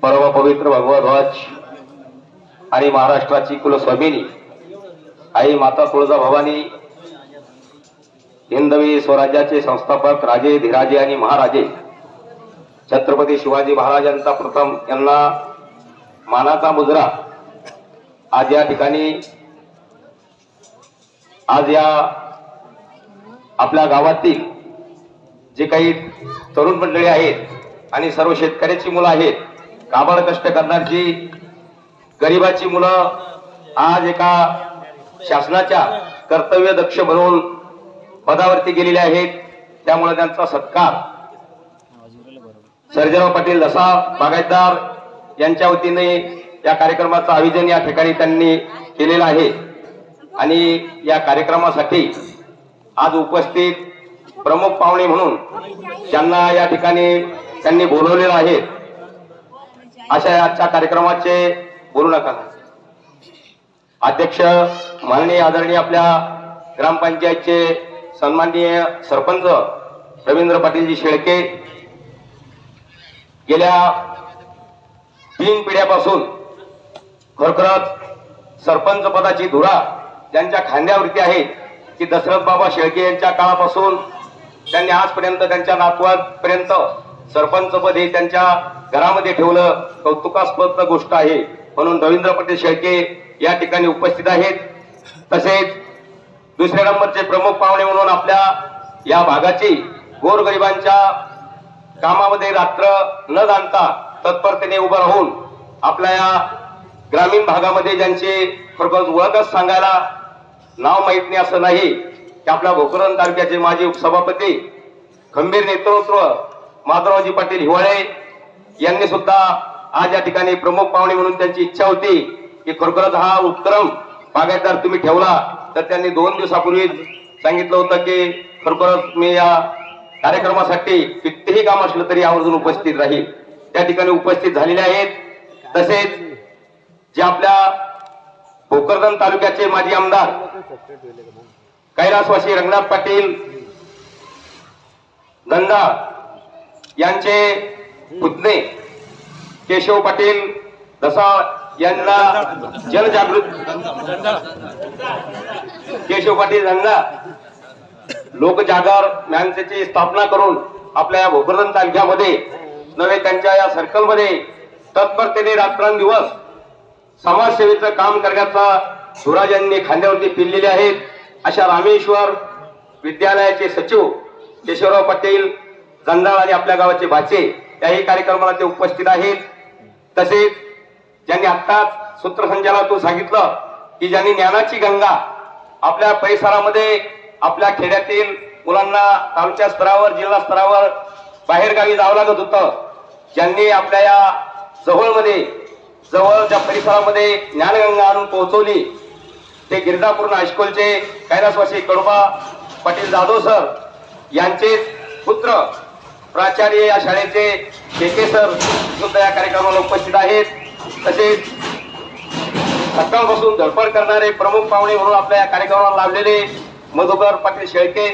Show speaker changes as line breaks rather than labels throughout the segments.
परम पवित्र भगवा ध्वज आणि महाराष्ट्राची कुलस्वामिनी आई माता तुळजा भवानी, हिंदवी स्वराज्याचे संस्थापक राजे धीराजे आणि महाराजे छत्रपती शिवाजी महाराजांचा प्रथम यांना मानाचा मुजरा आज या ठिकाणी आज या आपल्या गावातील जे काही तरुण मंडळी आहेत आणि सर्व शेतकऱ्याची मुलं आहेत, काबाड कष्ट करणारी गरिबाची मुलं आज एका शासनाच्या कर्तव्य दक्ष म्हणून पदावरती गेलेले आहेत. त्यामुळे त्यांचा सत्कार सर्जेराव पाटील दसा बागायतदार यांच्या वतीने या कार्यक्रमाचं आयोजन या ठिकाणी त्यांनी केलेलं आहे. आणि या कार्यक्रमासाठी आज उपस्थित प्रमुख पाहुणे म्हणून ज्यांना या ठिकाणी त्यांनी बोलवलेलं आहे, अशा आजच्या कार्यक्रमाचे बोलू नका अध्यक्ष माननीय आदरणीय आपल्या ग्रामपंचायतचे सन्माननीय सरपंच रवींद्र पाटीलजी शेळके गेल्या 3 पिढ्यापासून खरोखरच सरपंच पदाची धुरा ज्यांच्या खांद्यावरती आहे की दशरथ बाबा शेळके यांच्या काळापासून त्यांनी आजपर्यंत त्यांच्या नातवापर्यंत सरपंच पद हे त्यांच्या घरामध्ये ठेवलं. कौतुकास्पद गोष्ट आहे. म्हणून रवींद्र पाटील शेळके या ठिकाणी उपस्थित आहेत. तसेच दुसऱ्या नंबरचे प्रमुख पाहुणे म्हणून आपल्या या भागाची गोरगरिबांच्या कामामध्ये रात्र न जाणता तत्परतेने उभं राहून आपल्या या ग्रामीण भागामध्ये ज्यांचे खरोखर ओळखच सांगायला नाव माहित नाही असं नाही की आपल्या भोकरदन तालुक्याचे माजी उपसभापती खंबीर नेतृत्व माधवरावजी पाटील हिवाळे यांनी सुद्धा आज या ठिकाणी प्रमुख पाहुणे म्हणून त्यांची इच्छा होती की खरोखरच हा उपक्रम बागायतदार तुम्ही ठेवला. तर त्यांनी 2 दिवसापूर्वी सांगितलं होतं की खरोखरच मी या कार्यक्रमासाठी कितीही काम असलं तरी आवर्जून उपस्थित राहील. त्या ठिकाणी उपस्थित झालेले आहेत. तसेच जे आपल्या भोकरदन तालुक्याचे माजी आमदार कैलासवासी रंगनाथ पाटील नंदा यांचे पुतणे केशव पाटील दसा यांना जनजागृत केशव पाटील यांना लोकजागर मंचाची स्थापना करून आपल्या या भोकरदन तालुक्यामध्ये नव्हे त्यांच्या या सर्कलमध्ये तत्परतेने रात्रंदिवस समाजसेवेचं काम करण्याचा धुराजांनी खांद्यावरती पिललेले आहेत. अशा रामेश्वर विद्यालयाचे सचिव केशवराव पाटील जंदाळ आणि आपल्या गावाचे भाचे याही कार्यक्रमाला ते उपस्थित आहेत. तसेच ज्यांनी आत्ताच सूत्रसंचालनातून सांगितलं की ज्यांनी ज्ञानाची गंगा आपल्या परिसरामध्ये आपल्या खेड्यातील मुलांना तालुका स्तरावर जिल्हा स्तरावर बाहेरगावी जावं लागत होतं, ज्यांनी आपल्या या जवळच्या परिसरामध्ये ज्ञानगंगा आणून पोहोचवली ते गिरजापूर्ण हायस्कूलचे कैलासवासी कडोबा पाटील जाधव सर यांचे पुत्र प्राचार्य या शाळेचे शेके सर सुद्धा या कार्यक्रमाला उपस्थित आहेत. तसेच सकाळपासून धडपड करणारे प्रमुख पाहुणे म्हणून आपल्या या कार्यक्रमाला लावलेले मधुकर पाटील शेळके,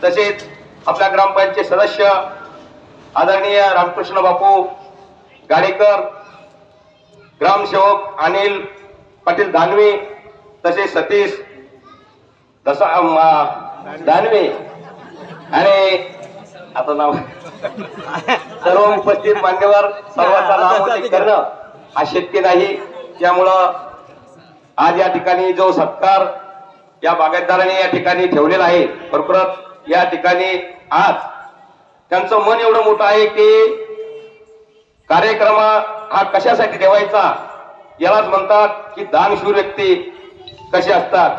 तसेच आपल्या ग्रामपंचायत सदस्य आदरणीय रामकृष्ण बापू गाडेकर, ग्रामसेवक अनिल पाटील दानवे, तसेच सतीश दसा दानवे आणि आता नाव सर्व उपस्थित मान्यवर सर्वांचा नाव करणं हा शक्य नाही. त्यामुळं आज या ठिकाणी जो सत्कार या बागायतदारांनी या ठिकाणी ठेवलेला आहे, खरोखरच या ठिकाणी आज त्यांचं मन एवढं मोठं आहे की कार्यक्रम हा कशासाठी ठेवायचा यालाच म्हणतात की दानशूर व्यक्ती कसे असतात.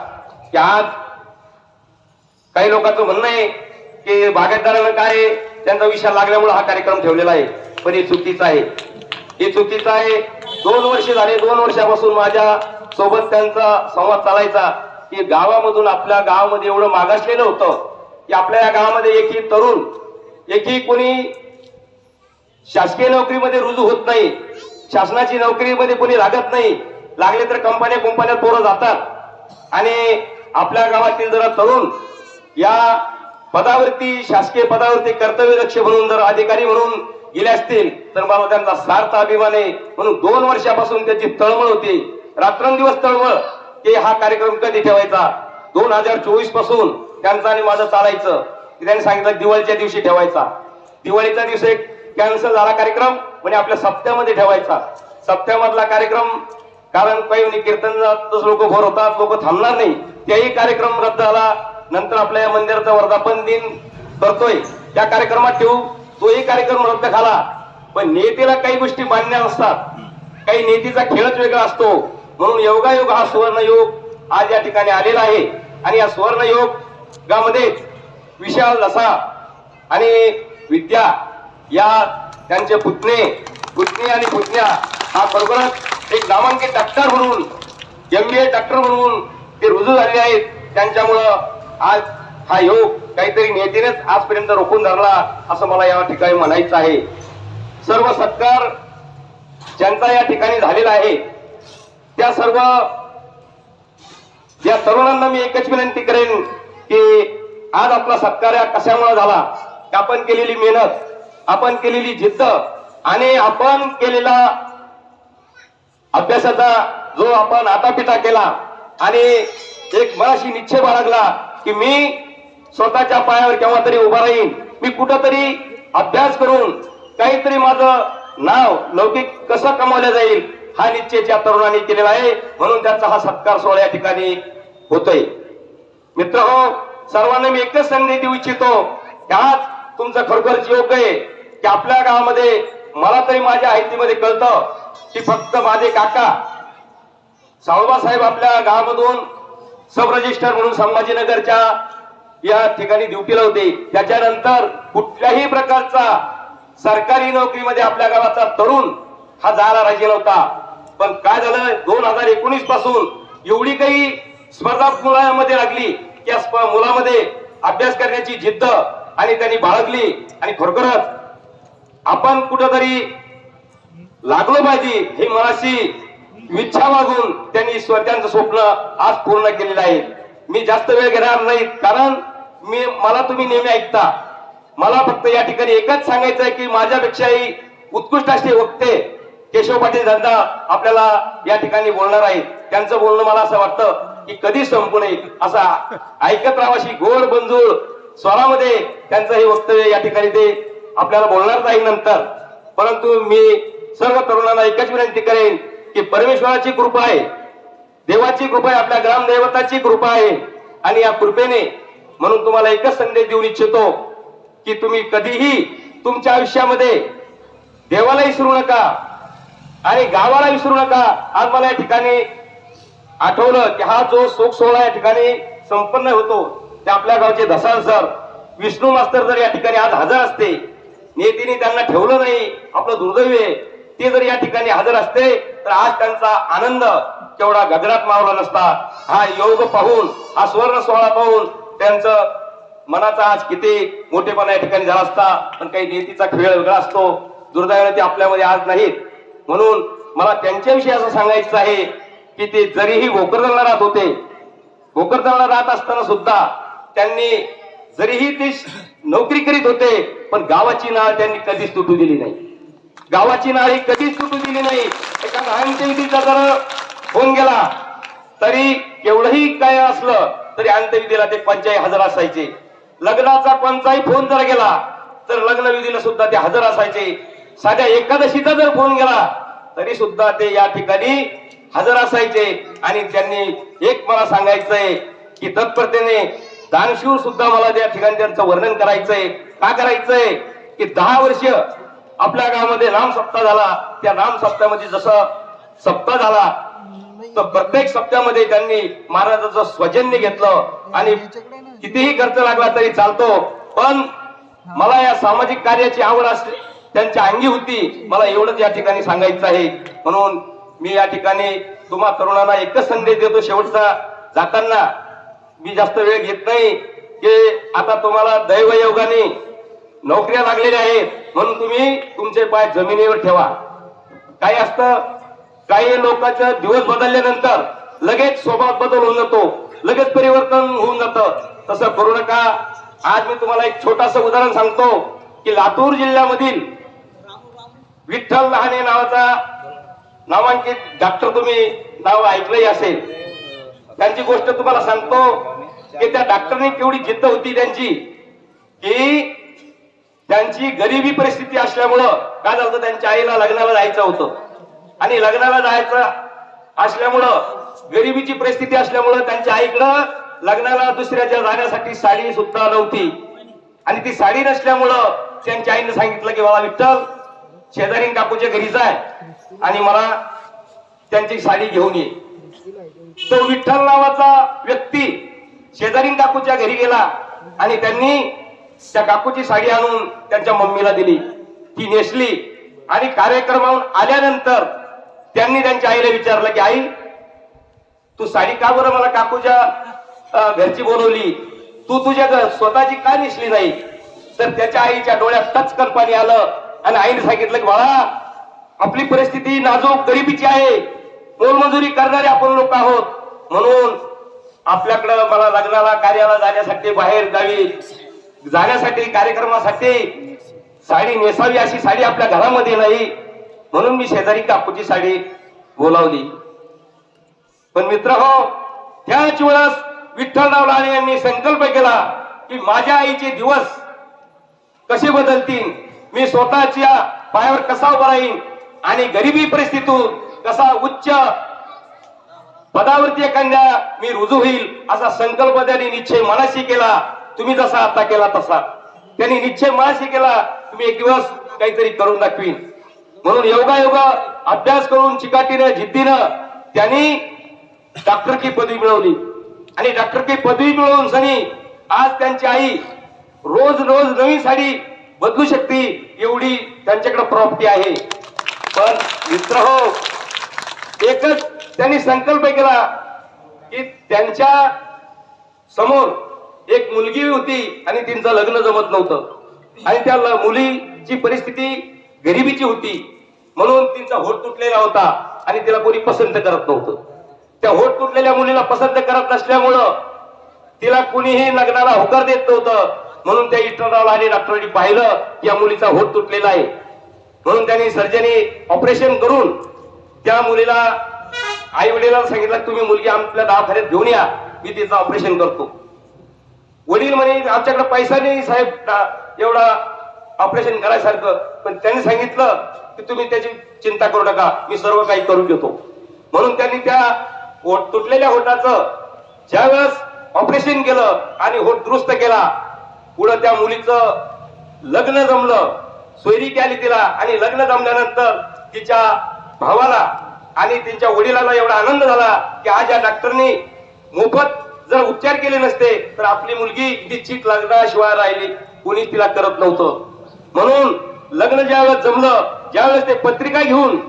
की आज काही लोकांचं म्हणणं आहे की बागायतदारांना काय त्यांचा विषय लागल्यामुळे हा कार्यक्रम ठेवलेला आहे, पण हे चुकीचं आहे. हे चुकीचं आहे. 2 वर्ष झाले, 2 वर्षापासून माझ्या सोबत त्यांचा संवाद चालायचा की गावामधून आपल्या गावामध्ये एवढं मागासलेलं होतं की आपल्या या गावामध्ये एकही तरुण एकही कोणी शासकीय नोकरीमध्ये रुजू होत नाही, शासनाची नोकरीमध्ये कोणी लागत नाही. लागले तर कंपन्या पोरं जातात आणि आपल्या गावातील जरा तरुण या पदावरती शासकीय पदावरती कर्तव्यदक्ष म्हणून जर अधिकारी म्हणून गेले असतील तर मला त्यांचा सार्थ अभिमान आहे. म्हणून 2 वर्षापासून त्याची तळमळ होती, रात्रंदिवस तळमळ की हा कार्यक्रम कधी ठेवायचा. 2024 पासून त्यांचं आणि माझं चालायचं. त्यांनी सांगितलं दिवाळीच्या दिवशी ठेवायचा. दिवाळीच्या दिवशी एक कॅन्सल झाला कार्यक्रम, म्हणजे आपल्या सप्त्यामध्ये ठेवायचा. सप्त्यामधला कार्यक्रम, कारण काही कीर्तनातच लोक भर होतात, लोक थांबणार नाही, त्याही कार्यक्रम रद्द झाला. नंतर आपल्या या मंदिराचा वर्धापन दिन करतोय, त्या कार्यक्रमात ठेवू, तोही कार्यक्रम रद्द झाला. पण नेतेला काही गोष्टी मान्य नसतात, काही नेतीचा खेळच वेगळा असतो. म्हणून योगायोग हा सुवर्णयोग आज या ठिकाणी आलेला आहे. आणि या सुवर्णयोगामध्ये विशाल दसा आणि विद्या या त्यांचे पुतणे आणि पुतण्या हा खरोखरच एक नामांकित डॉक्टर म्हणून, MBA डॉक्टर म्हणून ते रुजू झाले आहेत. त्यांच्यामुळं आज हा योग काहीतरी नेत्यानेच आजपर्यंत रोखून धरला असं मला या ठिकाणी म्हणायचं आहे. सर्व सत्कार ज्यांचा या ठिकाणी झालेला आहे त्या सर्व या तरुणांना मी एकच विनंती करेन की आज आपला सत्कार या कशामुळे झाला, की आपण केलेली मेहनत, आपण केलेली जिद्द आणि आपण केलेला अभ्यासाचा जो आपण आटापिटा केला आणि एक मनाशी निश्चय बाळगला की मी स्वतःच्या पायावर केव्हा तरी उभा राहीन, मी कुठंतरी अभ्यास करून काहीतरी माझं नाव लौकिक कसं कमावलं जाईल हा निश्चय त्या तरुणांनी केलेला आहे. म्हणून त्यांचा हा सत्कार सोहळा या ठिकाणी होतोय. मित्र हो, सर्वांना मी एकच संदेश देऊ इच्छितो, ह्याच तुमचं खरोखरच योग्य आहे की आपल्या गावामध्ये मला तरी माझ्या माहितीमध्ये कळतं की फक्त माझे काका साळोबा साहेब आपल्या गावामधून सब रजिस्टर म्हणून संभाजीनगरच्या या ठिकाणी ड्युटीला होते. त्याच्यानंतर कुठल्याही प्रकारचा सरकारी नोकरीमध्ये आपल्या गावाचा तरुण हा जायला राजी नव्हता. पण काय झालं, 2019 पासून एवढी काही स्पर्धा मुलामध्ये लागली की या मुलामध्ये अभ्यास करण्याची जिद्द आणि त्यांनी बाळगली आणि खरोखरच आपण कुठंतरी लागलो पाहिजे हे मनाशी इच्छा मागून त्यांनी त्यांचं स्वप्न आज पूर्ण केलेलं आहे. मी जास्त वेळ घेणार नाही, कारण मला तुम्ही नेहमी ऐकता. मला फक्त या ठिकाणी एकच सांगायचं आहे की माझ्यापेक्षाही उत्कृष्ट असे वक्ते केशव पाटील धंदा आपल्याला या ठिकाणी बोलणार आहेत. त्यांचं बोलणं मला असं वाटतं की कधी संपू नये, असा ऐकत राहावाशी गोड बंजूळ स्वरामध्ये त्यांचं हे वक्तव्य या ठिकाणी ते आपल्याला बोलणार नाही नंतर. परंतु मी सर्व तरुणांना एकच विनंती करेन की परमेश्वराची कृपा आहे, देवाची कृपा आहे, आपल्या ग्रामदैवताची कृपा आहे. आणि या कृपेने म्हणून तुम्हाला एकच संदेश देऊ इच्छितो की तुम्ही कधीही तुमच्या आयुष्यामध्ये देवाला विसरू नका आणि गावाला विसरू नका. आज मला या ठिकाणी आठवलं की हा जो शोक सोहळा या ठिकाणी संपन्न होतो ते आपल्या गावचे धसाळ सर, विष्णू मास्तर जर या ठिकाणी आज हजर असते, नेत्यांनी त्यांना ठेवलं नाही, आपलं दुर्दैव आहे, ते जर या ठिकाणी हजर असते तर आज त्यांचा आनंद केवढा गगनात मावला नसता. हा योग पाहून, हा सुवर्ण सोहळा पाहून त्यांचं मनाचा आज किती मोठेपणा या ठिकाणी झाला असता. पण काही नेतीचा खेळ वेगळा असतो, दुर्दैवाने ते आपल्यामध्ये आज नाहीत. म्हणून मला त्यांच्याविषयी असं सांगायचं आहे की ते जरीही भोकरदनला राहत होते, भोकरदनला राहत असताना सुद्धा त्यांनी जरीही ते नोकरी करीत होते पण गावाची नाळ त्यांनी कधीच तुटू दिली नाही. गावाची नाळ ही कधीच तुटू दिली नाही. एका अंत्यविधीचा जर फोन गेला तरी एवढंही काय असलं तरी अंत्यविधीला ते 45 हजर असायचे. लग्नाचा कोणताही फोन जर गेला तर लग्नविधीला सुद्धा ते हजर असायचे. साध्या एकादशीचा जर फोन गेला तरी सुद्धा ते या ठिकाणी हजर असायचे. आणि त्यांनी एक मला सांगायचंय की तत्परतेने दानशूर सुद्धा मला त्या ठिकाणी त्यांचं वर्णन करायचंय. का करायचंय की 10 वर्ष आपल्या गावामध्ये नाम सप्ताह झाला. त्या नाम सप्ताहामध्ये जसं सप्ताह झाला तर प्रत्येक सप्त्यामध्ये त्यांनी महाराजाचं स्वजन्य घेतलं आणि कितीही खर्च लागला तरी चालतो. पण मला या सामाजिक कार्याची आवड असते, त्यांच्या अंगी होती. मला एवढंच या ठिकाणी सांगायचं आहे. म्हणून मी या ठिकाणी तुम्हा तरुणांना एकच संदेश देतो शेवटचा जाताना. मी जास्त वेळ घेत नाही की आता तुम्हाला दैवयोगाने नोकऱ्या लागलेल्या आहेत म्हणून तुम्ही तुमचे पाय जमिनीवर ठेवा. काही असतं, काही लोकांचे दिवस बदलल्यानंतर लगेच स्वभाव बदल होऊन जातो, लगेच परिवर्तन होऊन जातं. तसं करू नका. आज मी तुम्हाला एक छोटंसं उदाहरण सांगतो की लातूर जिल्ह्यामधील विठ्ठल लहाने नावाचा नामांकित डॉक्टर, तुम्ही नाव ऐकलंही असेल. त्यांची गोष्ट तुम्हाला सांगतो की त्या डॉक्टरनी केवढी जिद्द होती त्यांची, की त्यांची गरिबी परिस्थिती असल्यामुळं काय झालं, त्यांच्या आईला लग्नाला जायचं होतं आणि लग्नाला जायचं असल्यामुळं गरिबीची परिस्थिती असल्यामुळं त्यांच्या आईकडं लग्नाला दुसऱ्याच्या जाण्यासाठी साडी सुद्धा नव्हती. आणि ती साडी नसल्यामुळं त्यांच्या आईने सांगितलं की बाबा विठ्ठल, शेजारी काकूच्या घरी जाय आणि मला त्यांची साडी घेऊन ये. तो विठ्ठल नावाचा व्यक्ती शेजारी काकूच्या घरी गेला आणि त्यांनी त्या काकूची साडी आणून त्यांच्या मम्मीला दिली. ती नेसली आणि कार्यक्रमाहून आल्यानंतर त्यांनी त्यांच्या आईला विचारलं की आई, तू साडी का बरं मला काकूच्या घरची बोलवली, तू तुझ्या स्वतःची का नेसली नाही? तर त्याच्या आईच्या डोळ्यात टचकन पाणी आलं आणि आईने सांगितलं की बाळा, आपली परिस्थिती नाजूक गरिबीची आहे, मोलमजुरी करणारे आपण लोक आहोत, म्हणून आपल्याकडं मला लग्नाला कार्याला जाण्यासाठी, बाहेर गावी जाण्यासाठी, कार्यक्रमासाठी साडी नेसावी अशी साडी आपल्या घरामध्ये नाही, म्हणून मी शेजारी काकूची साडी बोलावली. पण मित्र हो, त्याच वेळेस विठ्ठलराव लाले यांनी संकल्प केला की माझ्या आईचे दिवस कसे बदलतील, मी स्वतःच्या पायावर कसा उभा राहीन आणि गरिबी परिस्थितीतून कसा उच्च पदावरती एखाद्या मी रुजू होईल असा संकल्प त्यांनी निश्चय मनाशी केला. तुम्ही जसा आता केला तसा त्यांनी निश्चय मनाशी केला, तुम्ही एक दिवस काहीतरी करून दाखवीन. म्हणून योगायोग अभ्यास करून चिकाटीनं जिद्दीनं त्यांनी डॉक्टरकी पदवी मिळवली आणि डॉक्टरकी पदवी मिळवून सनी आज त्यांची आई रोज रोज नवी साडी बदलू शकते एवढी त्यांच्याकडे प्रॉपर्टी आहे. पण मित्र हो, एकच त्यांनी संकल्प केला की त्यांच्या समोर एक मुलगी होती आणि तिचं लग्न जमत नव्हतं आणि त्या मुलीची परिस्थिती गरिबीची होती, म्हणून तिचा होठ तुटलेला होता आणि तिला कोणी पसंत करत नव्हतं. त्या होठ तुटलेल्या मुलीला पसंत करत नसल्यामुळं तिला कुणीही लग्नाला होकार देत नव्हतं. म्हणून त्या विठ्ठलराव लाले डॉक्टरांनी पाहिलं की या मुलीचा होठ तुटलेला आहे, म्हणून त्यांनी सर्जनी ऑपरेशन करून त्या मुलीला आई वडिलांना सांगितलं तुम्ही मुलगी आपल्या दवाखान्यात घेऊन या, मी तिचं ऑपरेशन करतो. वडील म्हणे आमच्याकडे पैसा नाही साहेब एवढा ऑपरेशन करायसारखं, पण त्यांनी सांगितलं की तुम्ही त्याची चिंता करू नका, मी सर्व काही करून घेतो. म्हणून त्यांनी त्या तुटलेल्या होटाचं ज्यावेळेस ऑपरेशन केलं आणि होट दुरुस्त केला, पुढे त्या मुलीचं लग्न जमलं, सोयरी केली तिला आणि लग्न जमल्यानंतर तिच्या भावाला आणि तिच्या वडिलांना एवढा आनंद झाला की आज या डॉक्टरनी मोफत जर उपचार केले नसते तर आपली मुलगी निश्चित लग्नाशिवाय राहिली, कोणी तिला करत नव्हतं. म्हणून लग्न ज्यावेळेस जमलं, ज्यावेळेस ते पत्रिका घेऊन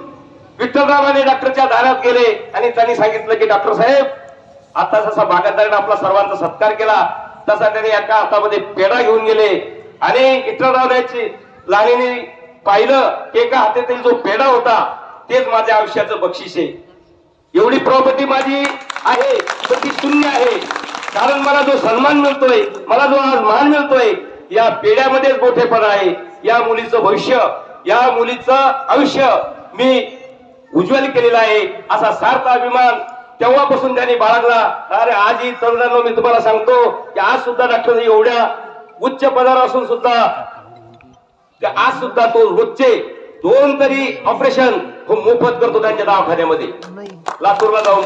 विठ्ठलरावाने डॉक्टरच्या दारात गेले आणि त्यांनी सांगितलं की डॉक्टर साहेब, आता जसा बागायतदाराने आपला सर्वांचा सत्कार केला तसा त्यांनी एका हातामध्ये पेढा घेऊन गेले आणि विठ्ठलरावाची लालेने पाहिलं की एका हातातील जो पेढा होता तेच माझ्या आयुष्याचं बक्षीस आहे. एवढी प्रॉपर्टी माझी आहे पण ती शून्य आहे, कारण मला जो सन्मान मिळतोय, मला जो आज मान मिळतोय, या पेढ्यामध्येच मोठेपणा आहे. या मुलीचं भविष्य, या मुलीचं आयुष्य मी उज्ज्वल केलेलं आहे असा सार्थ अभिमान तेव्हापासून त्यांनी बाळगला. अरे आजही तरुणांनो मी तुम्हाला सांगतो की आज सुद्धा डॉक्टर एवढ्या उच्च पदावर असून सुद्धा आज सुद्धा तो रोजचे 2 तरी ऑपरेशन मोफत करतो त्यांच्या दवाखान्यामध्ये लातूरला जाऊन.